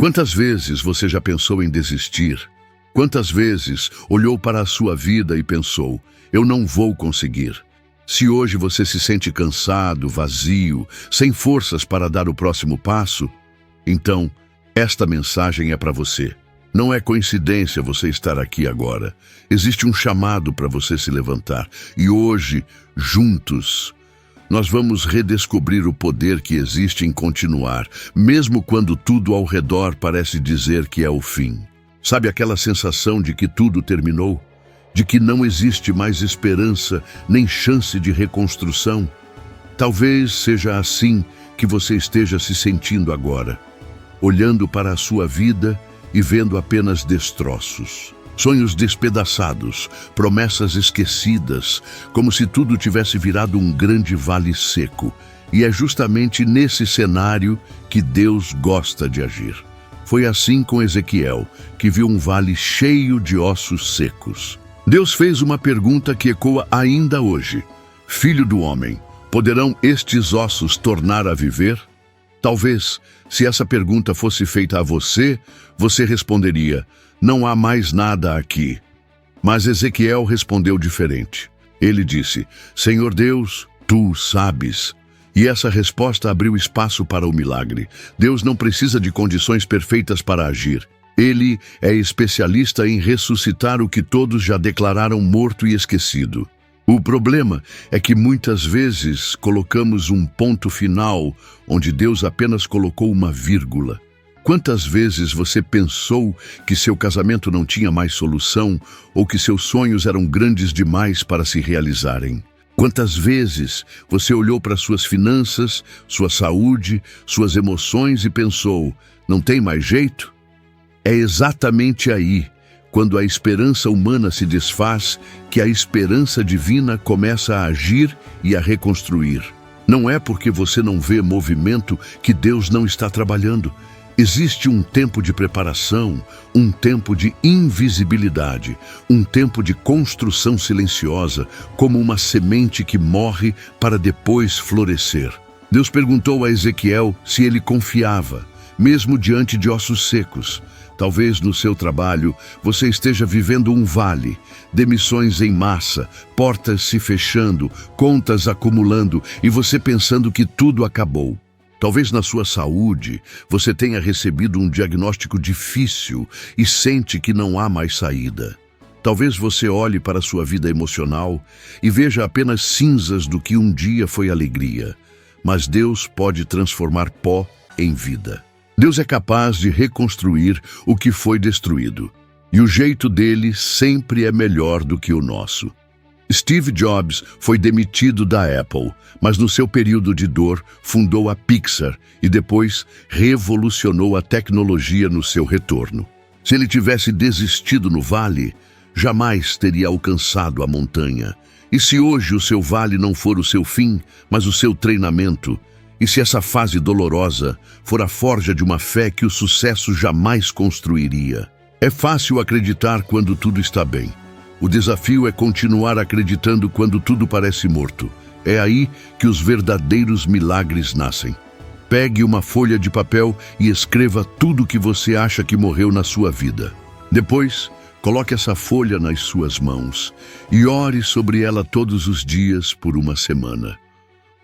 Quantas vezes você já pensou em desistir? Quantas vezes olhou para a sua vida e pensou, eu não vou conseguir? Se hoje você se sente cansado, vazio, sem forças para dar o próximo passo, então esta mensagem é para você. Não é coincidência você estar aqui agora. Existe um chamado para você se levantar. E hoje, juntos, nós vamos redescobrir o poder que existe em continuar, mesmo quando tudo ao redor parece dizer que é o fim. Sabe aquela sensação de que tudo terminou? De que não existe mais esperança nem chance de reconstrução? Talvez seja assim que você esteja se sentindo agora, olhando para a sua vida e vendo apenas destroços. Sonhos despedaçados, promessas esquecidas, como se tudo tivesse virado um grande vale seco. E é justamente nesse cenário que Deus gosta de agir. Foi assim com Ezequiel, que viu um vale cheio de ossos secos. Deus fez uma pergunta que ecoa ainda hoje. Filho do homem, poderão estes ossos tornar a viver? Talvez, se essa pergunta fosse feita a você, você responderia, não há mais nada aqui. Mas Ezequiel respondeu diferente. Ele disse, Senhor Deus, tu sabes. E essa resposta abriu espaço para o milagre. Deus não precisa de condições perfeitas para agir. Ele é especialista em ressuscitar o que todos já declararam morto e esquecido. O problema é que muitas vezes colocamos um ponto final onde Deus apenas colocou uma vírgula. Quantas vezes você pensou que seu casamento não tinha mais solução ou que seus sonhos eram grandes demais para se realizarem? Quantas vezes você olhou para suas finanças, sua saúde, suas emoções e pensou, não tem mais jeito? É exatamente aí, quando a esperança humana se desfaz, que a esperança divina começa a agir e a reconstruir. Não é porque você não vê movimento que Deus não está trabalhando. Existe um tempo de preparação, um tempo de invisibilidade, um tempo de construção silenciosa, como uma semente que morre para depois florescer. Deus perguntou a Ezequiel se ele confiava, mesmo diante de ossos secos. Talvez no seu trabalho você esteja vivendo um vale, demissões em massa, portas se fechando, contas acumulando e você pensando que tudo acabou. Talvez na sua saúde você tenha recebido um diagnóstico difícil e sente que não há mais saída. Talvez você olhe para a sua vida emocional e veja apenas cinzas do que um dia foi alegria. Mas Deus pode transformar pó em vida. Deus é capaz de reconstruir o que foi destruído. E o jeito dele sempre é melhor do que o nosso. Steve Jobs foi demitido da Apple, mas no seu período de dor fundou a Pixar e depois revolucionou a tecnologia no seu retorno. Se ele tivesse desistido no vale, jamais teria alcançado a montanha. E se hoje o seu vale não for o seu fim, mas o seu treinamento, e se essa fase dolorosa for a forja de uma fé que o sucesso jamais construiria? É fácil acreditar quando tudo está bem. O desafio é continuar acreditando quando tudo parece morto. É aí que os verdadeiros milagres nascem. Pegue uma folha de papel e escreva tudo o que você acha que morreu na sua vida. Depois, coloque essa folha nas suas mãos e ore sobre ela todos os dias por uma semana.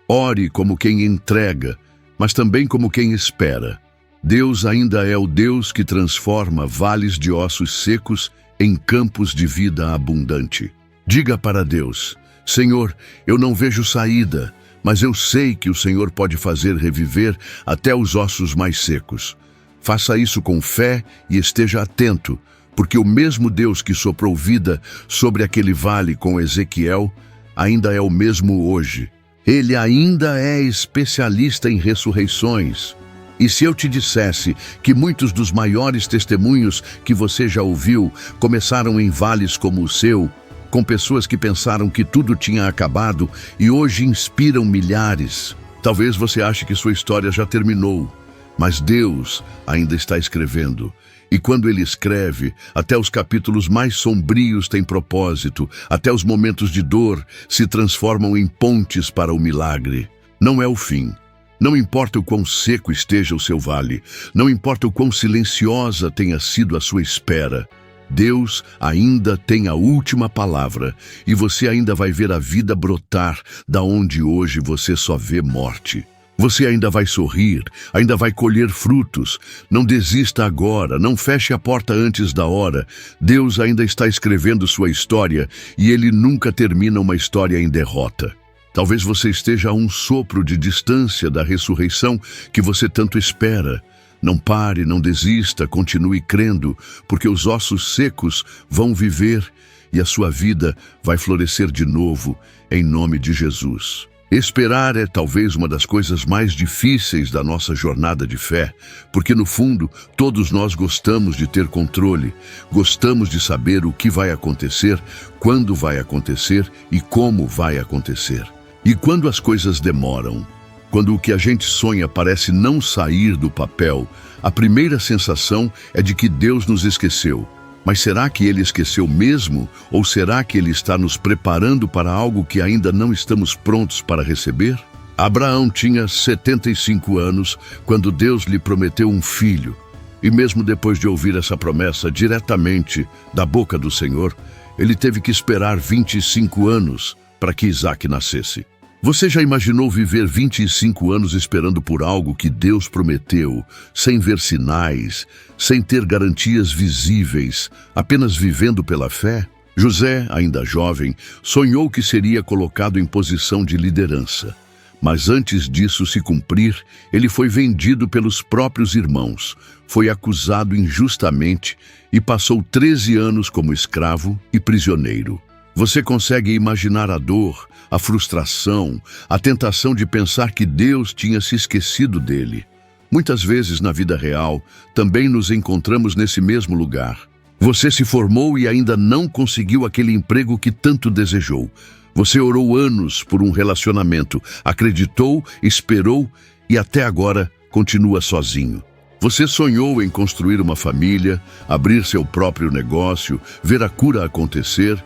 Ore como quem entrega, mas também como quem espera. Deus ainda é o Deus que transforma vales de ossos secos em campos de vida abundante. Diga para Deus, Senhor, eu não vejo saída, mas eu sei que o Senhor pode fazer reviver até os ossos mais secos. Faça isso com fé e esteja atento, porque o mesmo Deus que soprou vida sobre aquele vale com Ezequiel ainda é o mesmo hoje. Ele ainda é especialista em ressurreições. E se eu te dissesse que muitos dos maiores testemunhos que você já ouviu começaram em vales como o seu, com pessoas que pensaram que tudo tinha acabado e hoje inspiram milhares? Talvez você ache que sua história já terminou, mas Deus ainda está escrevendo. E quando Ele escreve, até os capítulos mais sombrios têm propósito, até os momentos de dor se transformam em pontes para o milagre. Não é o fim, Não importa o quão seco esteja o seu vale, não importa o quão silenciosa tenha sido a sua espera, Deus ainda tem a última palavra e você ainda vai ver a vida brotar da onde hoje você só vê morte. Você ainda vai sorrir, ainda vai colher frutos. Não desista agora, não feche a porta antes da hora. Deus ainda está escrevendo sua história e Ele nunca termina uma história em derrota. Talvez você esteja a um sopro de distância da ressurreição que você tanto espera. Não pare, não desista, continue crendo, porque os ossos secos vão viver e a sua vida vai florescer de novo, em nome de Jesus. Esperar é talvez uma das coisas mais difíceis da nossa jornada de fé, porque no fundo todos nós gostamos de ter controle, gostamos de saber o que vai acontecer, quando vai acontecer e como vai acontecer. E quando as coisas demoram, quando o que a gente sonha parece não sair do papel, a primeira sensação é de que Deus nos esqueceu. Mas será que Ele esqueceu mesmo? Ou será que Ele está nos preparando para algo que ainda não estamos prontos para receber? Abraão tinha 75 anos quando Deus lhe prometeu um filho. E mesmo depois de ouvir essa promessa diretamente da boca do Senhor, ele teve que esperar 25 anos para que Isaque nascesse. Você já imaginou viver 25 anos esperando por algo que Deus prometeu, sem ver sinais, sem ter garantias visíveis, apenas vivendo pela fé? José, ainda jovem, sonhou que seria colocado em posição de liderança. Mas antes disso se cumprir, ele foi vendido pelos próprios irmãos, foi acusado injustamente e passou 13 anos como escravo e prisioneiro. Você consegue imaginar a dor, a frustração, a tentação de pensar que Deus tinha se esquecido dele. Muitas vezes na vida real, também nos encontramos nesse mesmo lugar. Você se formou e ainda não conseguiu aquele emprego que tanto desejou. Você orou anos por um relacionamento, acreditou, esperou e até agora continua sozinho. Você sonhou em construir uma família, abrir seu próprio negócio, ver a cura acontecer,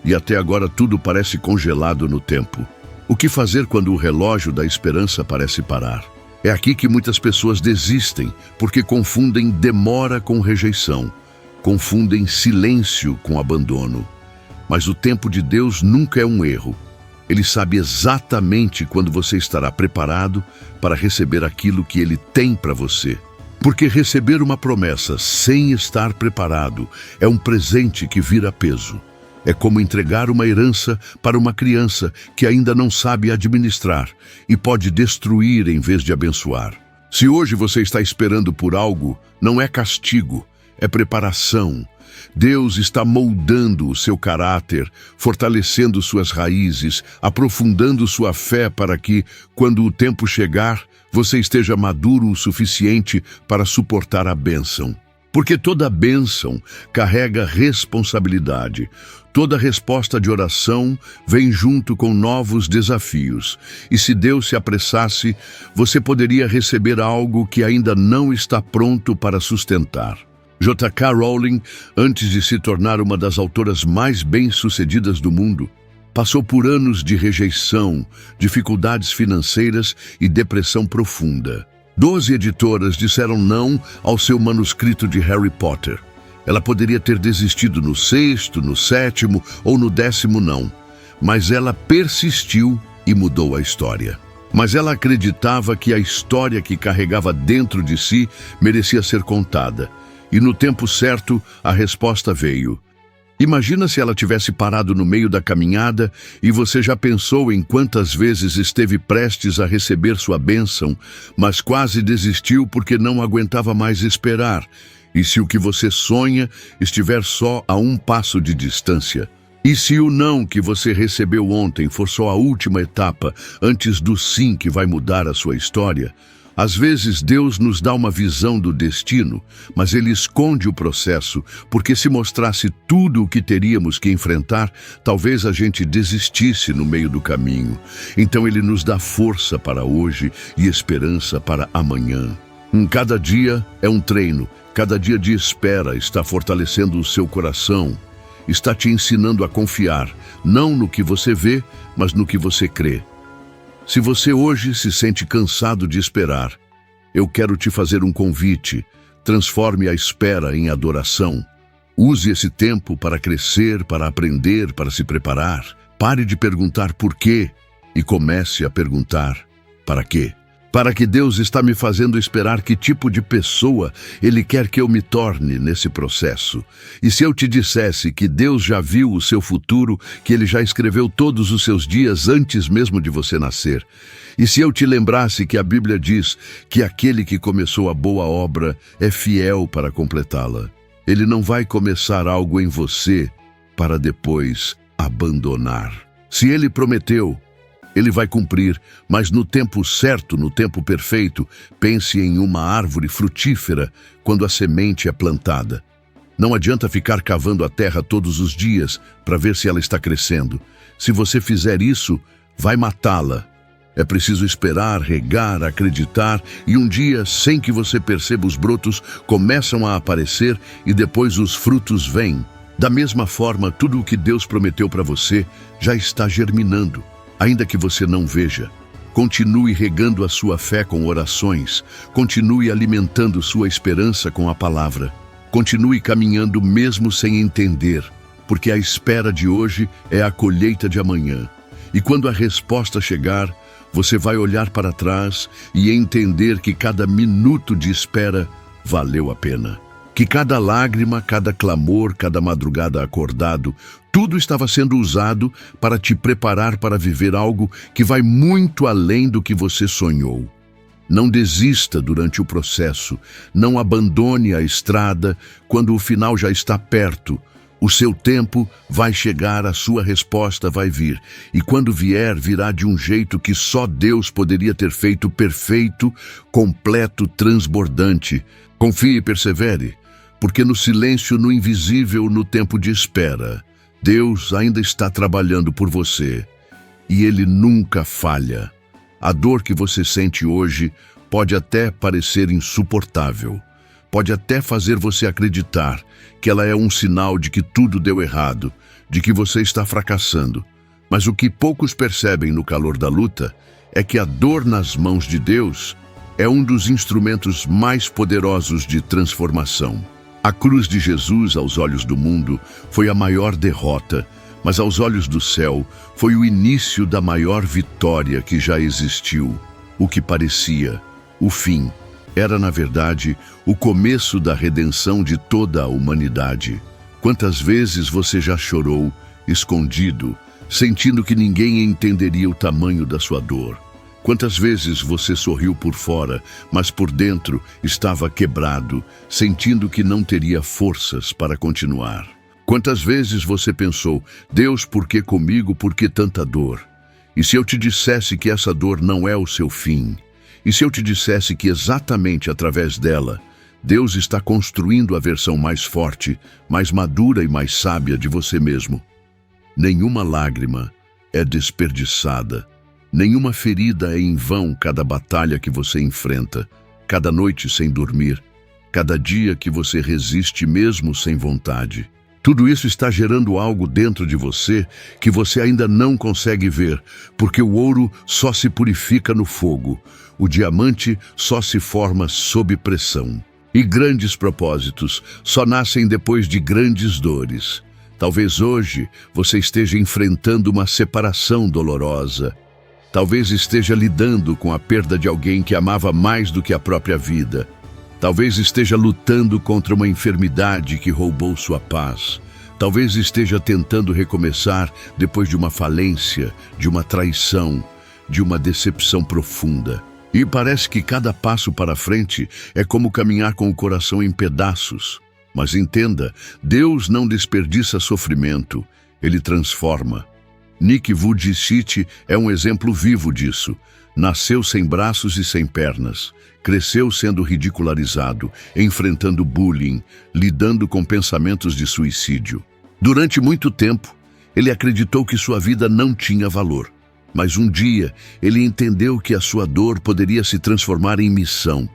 e até agora tudo parece congelado no tempo. O que fazer quando o relógio da esperança parece parar? É aqui que muitas pessoas desistem, porque confundem demora com rejeição, confundem silêncio com abandono. Mas o tempo de Deus nunca é um erro. Ele sabe exatamente quando você estará preparado para receber aquilo que Ele tem para você. Porque receber uma promessa sem estar preparado é um presente que vira peso. É como entregar uma herança para uma criança que ainda não sabe administrar e pode destruir em vez de abençoar. Se hoje você está esperando por algo, não é castigo, é preparação. Deus está moldando o seu caráter, fortalecendo suas raízes, aprofundando sua fé para que, quando o tempo chegar, você esteja maduro o suficiente para suportar a bênção. Porque toda bênção carrega responsabilidade. Toda resposta de oração vem junto com novos desafios. E se Deus se apressasse, você poderia receber algo que ainda não está pronto para sustentar. J.K. Rowling, antes de se tornar uma das autoras mais bem-sucedidas do mundo, passou por anos de rejeição, dificuldades financeiras e depressão profunda. 12 editoras disseram não ao seu manuscrito de Harry Potter. Ela poderia ter desistido no 6º, no 7º ou no 10º não, mas ela persistiu e mudou a história. Mas ela acreditava que a história que carregava dentro de si merecia ser contada. E no tempo certo, a resposta veio. Imagina se ela tivesse parado no meio da caminhada e você já pensou em quantas vezes esteve prestes a receber sua bênção, mas quase desistiu porque não aguentava mais esperar. E se o que você sonha estiver só a um passo de distância? E se o não que você recebeu ontem for só a última etapa antes do sim que vai mudar a sua história? Às vezes Deus nos dá uma visão do destino, mas Ele esconde o processo, porque se mostrasse tudo o que teríamos que enfrentar, talvez a gente desistisse no meio do caminho. Então Ele nos dá força para hoje e esperança para amanhã. Cada dia é um treino, cada dia de espera está fortalecendo o seu coração, está te ensinando a confiar, não no que você vê, mas no que você crê. Se você hoje se sente cansado de esperar, eu quero te fazer um convite. Transforme a espera em adoração. Use esse tempo para crescer, para aprender, para se preparar. Pare de perguntar por quê e comece a perguntar para quê. Para que Deus está me fazendo esperar, que tipo de pessoa Ele quer que eu me torne nesse processo. E se eu te dissesse que Deus já viu o seu futuro, que Ele já escreveu todos os seus dias antes mesmo de você nascer? E se eu te lembrasse que a Bíblia diz que aquele que começou a boa obra é fiel para completá-la? Ele não vai começar algo em você para depois abandonar. Se Ele prometeu, Ele vai cumprir, mas no tempo certo, no tempo perfeito. Pense em uma árvore frutífera quando a semente é plantada. Não adianta ficar cavando a terra todos os dias para ver se ela está crescendo. Se você fizer isso, vai matá-la. É preciso esperar, regar, acreditar, e um dia, sem que você perceba, os brotos começam a aparecer e depois os frutos vêm. Da mesma forma, tudo o que Deus prometeu para você já está germinando. Ainda que você não veja, continue regando a sua fé com orações, continue alimentando sua esperança com a palavra, continue caminhando mesmo sem entender, porque a espera de hoje é a colheita de amanhã. E quando a resposta chegar, você vai olhar para trás e entender que cada minuto de espera valeu a pena. Que cada lágrima, cada clamor, cada madrugada acordado, tudo estava sendo usado para te preparar para viver algo que vai muito além do que você sonhou. Não desista durante o processo, não abandone a estrada quando o final já está perto. O seu tempo vai chegar, a sua resposta vai vir. E quando vier, virá de um jeito que só Deus poderia ter feito, perfeito, completo, transbordante. Confie e persevere. Porque no silêncio, no invisível, no tempo de espera, Deus ainda está trabalhando por você. E Ele nunca falha. A dor que você sente hoje pode até parecer insuportável. Pode até fazer você acreditar que ela é um sinal de que tudo deu errado, de que você está fracassando. Mas o que poucos percebem no calor da luta é que a dor nas mãos de Deus é um dos instrumentos mais poderosos de transformação. A cruz de Jesus, aos olhos do mundo, foi a maior derrota, mas aos olhos do céu foi o início da maior vitória que já existiu. O que parecia o fim era, na verdade, o começo da redenção de toda a humanidade. Quantas vezes você já chorou, escondido, sentindo que ninguém entenderia o tamanho da sua dor? Quantas vezes você sorriu por fora, mas por dentro estava quebrado, sentindo que não teria forças para continuar? Quantas vezes você pensou, Deus, por que comigo, por que tanta dor? E se eu te dissesse que essa dor não é o seu fim? E se eu te dissesse que exatamente através dela, Deus está construindo a versão mais forte, mais madura e mais sábia de você mesmo? Nenhuma lágrima é desperdiçada. Nenhuma ferida é em vão. Cada batalha que você enfrenta, cada noite sem dormir, cada dia que você resiste mesmo sem vontade. Tudo isso está gerando algo dentro de você que você ainda não consegue ver, porque o ouro só se purifica no fogo, o diamante só se forma sob pressão. E grandes propósitos só nascem depois de grandes dores. Talvez hoje você esteja enfrentando uma separação dolorosa. Talvez esteja lidando com a perda de alguém que amava mais do que a própria vida. Talvez esteja lutando contra uma enfermidade que roubou sua paz. Talvez esteja tentando recomeçar depois de uma falência, de uma traição, de uma decepção profunda. E parece que cada passo para frente é como caminhar com o coração em pedaços. Mas entenda, Deus não desperdiça sofrimento, Ele transforma. Nick Vujicic é um exemplo vivo disso. Nasceu sem braços e sem pernas. Cresceu sendo ridicularizado, enfrentando bullying, lidando com pensamentos de suicídio. Durante muito tempo, ele acreditou que sua vida não tinha valor. Mas um dia, ele entendeu que a sua dor poderia se transformar em missão.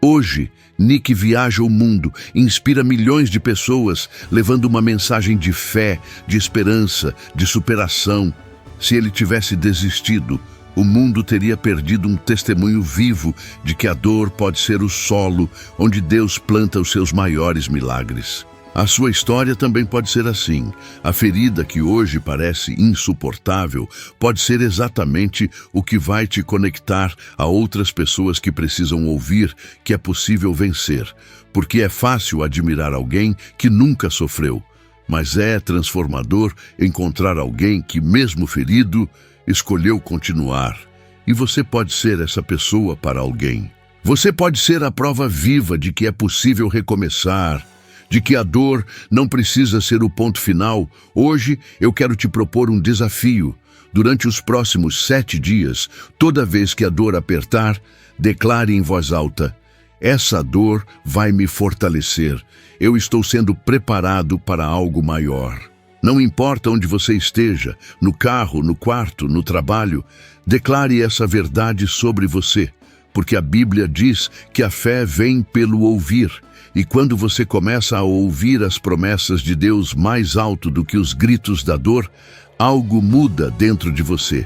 Hoje, Nick viaja o mundo, inspira milhões de pessoas, levando uma mensagem de fé, de esperança, de superação. Se ele tivesse desistido, o mundo teria perdido um testemunho vivo de que a dor pode ser o solo onde Deus planta os seus maiores milagres. A sua história também pode ser assim. A ferida que hoje parece insuportável pode ser exatamente o que vai te conectar a outras pessoas que precisam ouvir que é possível vencer, porque é fácil admirar alguém que nunca sofreu, mas é transformador encontrar alguém que, mesmo ferido, escolheu continuar. E você pode ser essa pessoa para alguém. Você pode ser a prova viva de que é possível recomeçar, de que a dor não precisa ser o ponto final. Hoje eu quero te propor um desafio. Durante os próximos 7 dias, toda vez que a dor apertar, declare em voz alta: essa dor vai me fortalecer. Eu estou sendo preparado para algo maior. Não importa onde você esteja, no carro, no quarto, no trabalho, declare essa verdade sobre você, porque a Bíblia diz que a fé vem pelo ouvir. E quando você começa a ouvir as promessas de Deus mais alto do que os gritos da dor, algo muda dentro de você.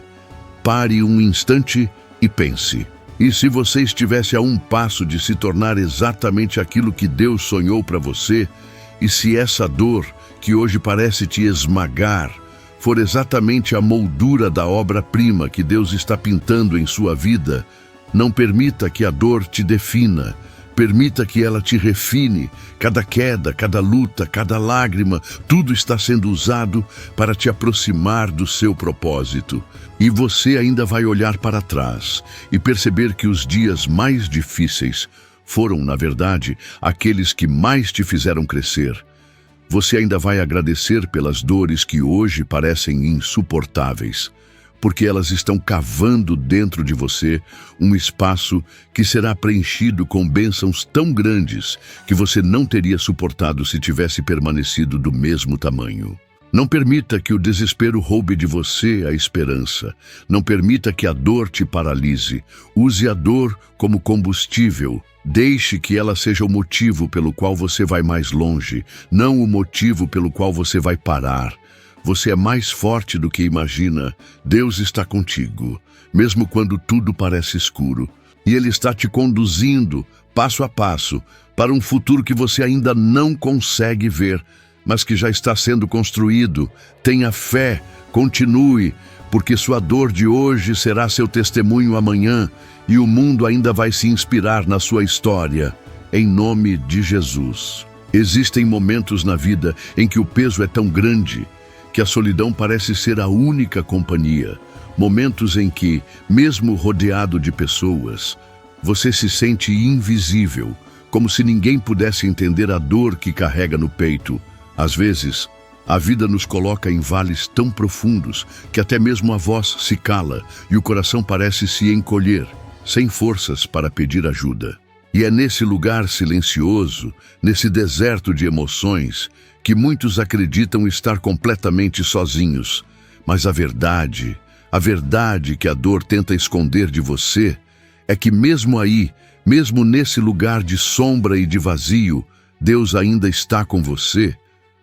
Pare um instante e pense. E se você estivesse a um passo de se tornar exatamente aquilo que Deus sonhou para você, e se essa dor, que hoje parece te esmagar, for exatamente a moldura da obra-prima que Deus está pintando em sua vida, não permita que a dor te defina. Permita que ela te refine. Cada queda, cada luta, cada lágrima, tudo está sendo usado para te aproximar do seu propósito. E você ainda vai olhar para trás e perceber que os dias mais difíceis foram, na verdade, aqueles que mais te fizeram crescer. Você ainda vai agradecer pelas dores que hoje parecem insuportáveis, porque elas estão cavando dentro de você um espaço que será preenchido com bênçãos tão grandes que você não teria suportado se tivesse permanecido do mesmo tamanho. Não permita que o desespero roube de você a esperança. Não permita que a dor te paralise. Use a dor como combustível. Deixe que ela seja o motivo pelo qual você vai mais longe, não o motivo pelo qual você vai parar. Você é mais forte do que imagina. Deus está contigo, mesmo quando tudo parece escuro. E Ele está te conduzindo, passo a passo, para um futuro que você ainda não consegue ver, mas que já está sendo construído. Tenha fé, continue, porque sua dor de hoje será seu testemunho amanhã, e o mundo ainda vai se inspirar na sua história. Em nome de Jesus. Existem momentos na vida em que o peso é tão grande que a solidão parece ser a única companhia. Momentos em que, mesmo rodeado de pessoas, você se sente invisível, como se ninguém pudesse entender a dor que carrega no peito. Às vezes, a vida nos coloca em vales tão profundos que até mesmo a voz se cala e o coração parece se encolher, sem forças para pedir ajuda. E é nesse lugar silencioso, nesse deserto de emoções, que muitos acreditam estar completamente sozinhos. Mas a verdade que a dor tenta esconder de você, é que mesmo aí, mesmo nesse lugar de sombra e de vazio, Deus ainda está com você.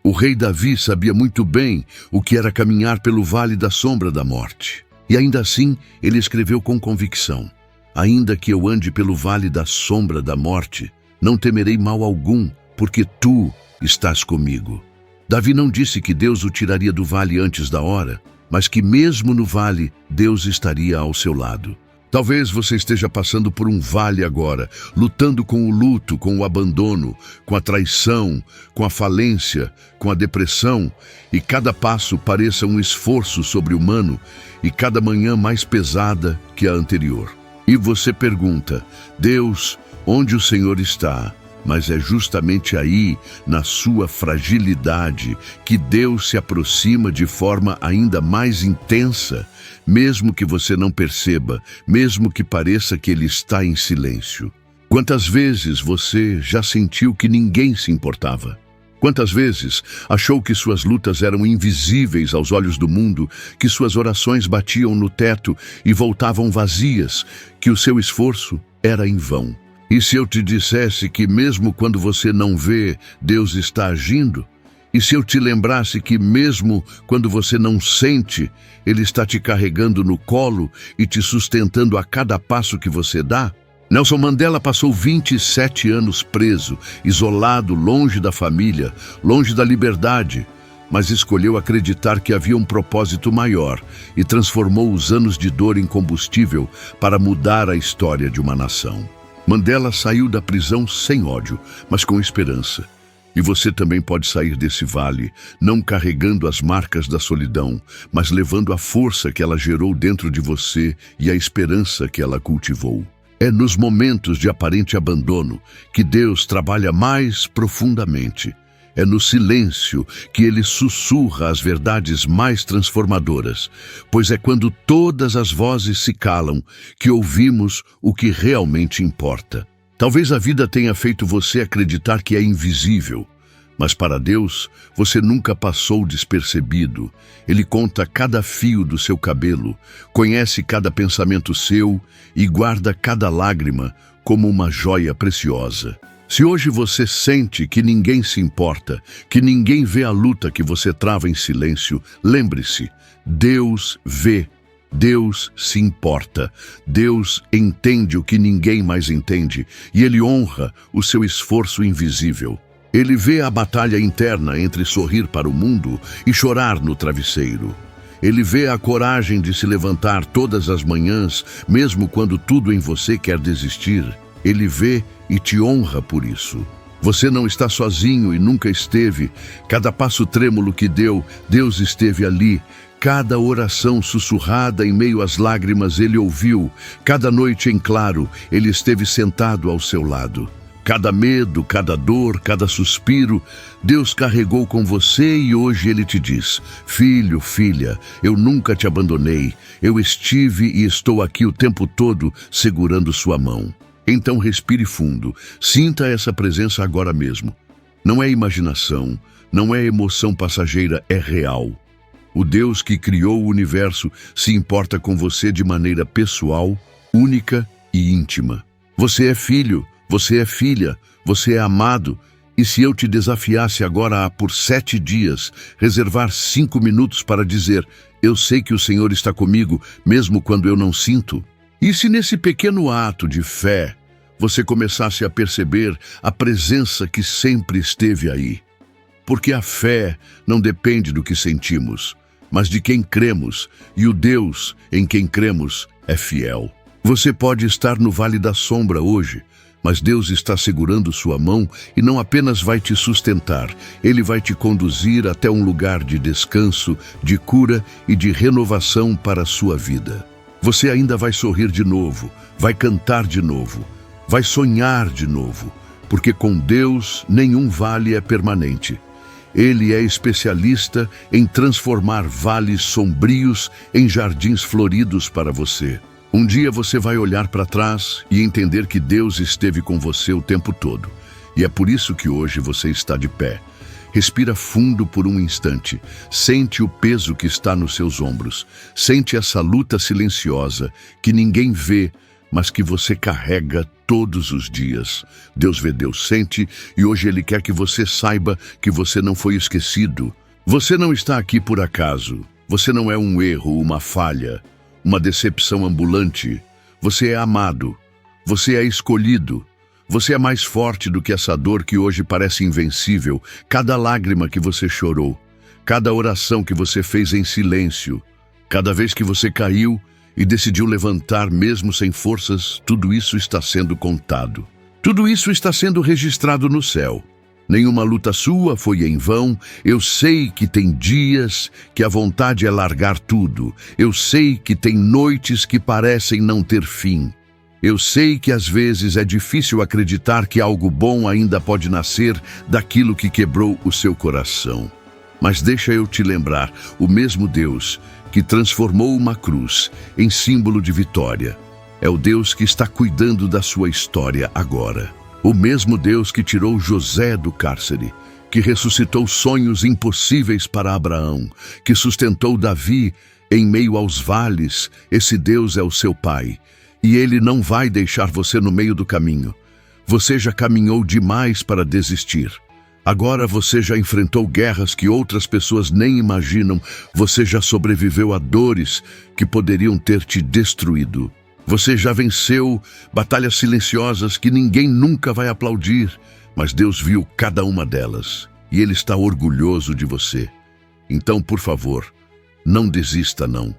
O rei Davi sabia muito bem o que era caminhar pelo vale da sombra da morte. E ainda assim, ele escreveu com convicção: ainda que eu ande pelo vale da sombra da morte, não temerei mal algum, porque tu estás comigo. Davi não disse que Deus o tiraria do vale antes da hora, mas que mesmo no vale, Deus estaria ao seu lado. Talvez você esteja passando por um vale agora, lutando com o luto, com o abandono, com a traição, com a falência, com a depressão, e cada passo pareça um esforço sobre-humano e cada manhã mais pesada que a anterior. E você pergunta: Deus, onde o Senhor está? Mas é justamente aí, na sua fragilidade, que Deus se aproxima de forma ainda mais intensa, mesmo que você não perceba, mesmo que pareça que Ele está em silêncio. Quantas vezes você já sentiu que ninguém se importava? Quantas vezes achou que suas lutas eram invisíveis aos olhos do mundo, que suas orações batiam no teto e voltavam vazias, que o seu esforço era em vão? E se eu te dissesse que mesmo quando você não vê, Deus está agindo? E se eu te lembrasse que mesmo quando você não sente, Ele está te carregando no colo e te sustentando a cada passo que você dá? Nelson Mandela passou 27 anos preso, isolado, longe da família, longe da liberdade, mas escolheu acreditar que havia um propósito maior e transformou os anos de dor em combustível para mudar a história de uma nação. Mandela saiu da prisão sem ódio, mas com esperança. E você também pode sair desse vale, não carregando as marcas da solidão, mas levando a força que ela gerou dentro de você e a esperança que ela cultivou. É nos momentos de aparente abandono que Deus trabalha mais profundamente. É no silêncio que Ele sussurra as verdades mais transformadoras, pois é quando todas as vozes se calam que ouvimos o que realmente importa. Talvez a vida tenha feito você acreditar que é invisível, mas para Deus você nunca passou despercebido. Ele conta cada fio do seu cabelo, conhece cada pensamento seu e guarda cada lágrima como uma joia preciosa. Se hoje você sente que ninguém se importa, que ninguém vê a luta que você trava em silêncio, lembre-se, Deus vê. Deus se importa, Deus entende o que ninguém mais entende e Ele honra o seu esforço invisível. Ele vê a batalha interna entre sorrir para o mundo e chorar no travesseiro. Ele vê a coragem de se levantar todas as manhãs, mesmo quando tudo em você quer desistir. Ele vê e te honra por isso. Você não está sozinho e nunca esteve. Cada passo trêmulo que deu, Deus esteve ali. Cada oração sussurrada em meio às lágrimas Ele ouviu. Cada noite em claro, Ele esteve sentado ao seu lado. Cada medo, cada dor, cada suspiro, Deus carregou com você e hoje Ele te diz: filho, filha, eu nunca te abandonei. Eu estive e estou aqui o tempo todo segurando sua mão. Então respire fundo, sinta essa presença agora mesmo. Não é imaginação, não é emoção passageira, é real. O Deus que criou o universo se importa com você de maneira pessoal, única e íntima. Você é filho, você é filha, você é amado. E se eu te desafiasse agora a, por 7 dias, reservar 5 minutos para dizer: eu sei que o Senhor está comigo, mesmo quando eu não sinto? E se nesse pequeno ato de fé, você começasse a perceber a presença que sempre esteve aí? Porque a fé não depende do que sentimos, mas de quem cremos, e o Deus em quem cremos é fiel. Você pode estar no vale da sombra hoje, mas Deus está segurando sua mão e não apenas vai te sustentar, Ele vai te conduzir até um lugar de descanso, de cura e de renovação para a sua vida. Você ainda vai sorrir de novo, vai cantar de novo, vai sonhar de novo, porque com Deus nenhum vale é permanente. Ele é especialista em transformar vales sombrios em jardins floridos para você. Um dia você vai olhar para trás e entender que Deus esteve com você o tempo todo. E é por isso que hoje você está de pé. Respira fundo por um instante. Sente o peso que está nos seus ombros. Sente essa luta silenciosa que ninguém vê, mas que você carrega todos os dias. Deus vê, Deus sente, e hoje Ele quer que você saiba que você não foi esquecido. Você não está aqui por acaso. Você não é um erro, uma falha, uma decepção ambulante. Você é amado. Você é escolhido. Você é mais forte do que essa dor que hoje parece invencível. Cada lágrima que você chorou, cada oração que você fez em silêncio, cada vez que você caiu e decidiu levantar mesmo sem forças, tudo isso está sendo contado. Tudo isso está sendo registrado no céu. Nenhuma luta sua foi em vão. Eu sei que tem dias que a vontade é largar tudo. Eu sei que tem noites que parecem não ter fim. Eu sei que às vezes é difícil acreditar que algo bom ainda pode nascer daquilo que quebrou o seu coração. Mas deixa eu te lembrar, o mesmo Deus que transformou uma cruz em símbolo de vitória é o Deus que está cuidando da sua história agora. O mesmo Deus que tirou José do cárcere, que ressuscitou sonhos impossíveis para Abraão, que sustentou Davi em meio aos vales, esse Deus é o seu Pai. E Ele não vai deixar você no meio do caminho. Você já caminhou demais para desistir. Agora você já enfrentou guerras que outras pessoas nem imaginam. Você já sobreviveu a dores que poderiam ter te destruído. Você já venceu batalhas silenciosas que ninguém nunca vai aplaudir, mas Deus viu cada uma delas e Ele está orgulhoso de você. Então, por favor, não desista não.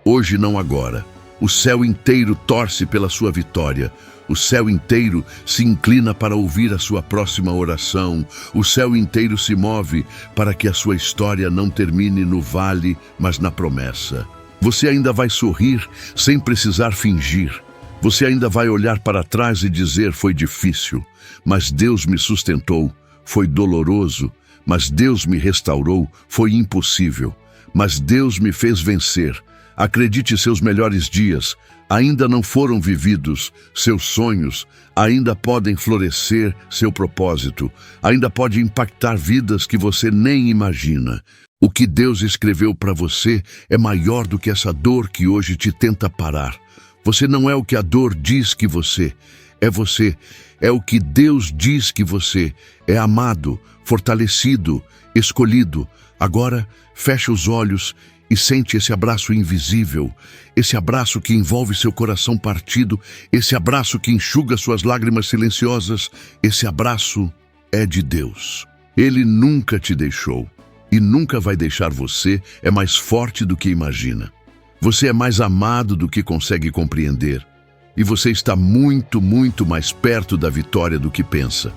Hoje não agora. O céu inteiro torce pela sua vitória. O céu inteiro se inclina para ouvir a sua próxima oração. O céu inteiro se move para que a sua história não termine no vale, mas na promessa. Você ainda vai sorrir sem precisar fingir. Você ainda vai olhar para trás e dizer: foi difícil, mas Deus me sustentou. Foi doloroso, mas Deus me restaurou. Foi impossível, mas Deus me fez vencer. Acredite, seus melhores dias ainda não foram vividos. Seus sonhos ainda podem florescer. Seu propósito ainda pode impactar vidas que você nem imagina. O que Deus escreveu para você é maior do que essa dor que hoje te tenta parar. Você não é o que a dor diz que você é. Você é o que Deus diz que você é: amado, fortalecido, escolhido. Agora, feche os olhos e sente esse abraço invisível, esse abraço que envolve seu coração partido, esse abraço que enxuga suas lágrimas silenciosas. Esse abraço é de Deus. Ele nunca te deixou e nunca vai deixar você. É mais forte do que imagina. Você é mais amado do que consegue compreender. E você está muito, muito mais perto da vitória do que pensa.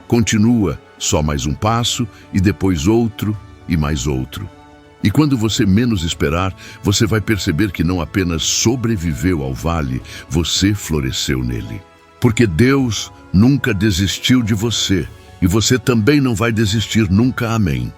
Continua, só mais um passo e depois outro e mais outro. E quando você menos esperar, você vai perceber que não apenas sobreviveu ao vale, você floresceu nele. Porque Deus nunca desistiu de você, e você também não vai desistir nunca. Amém.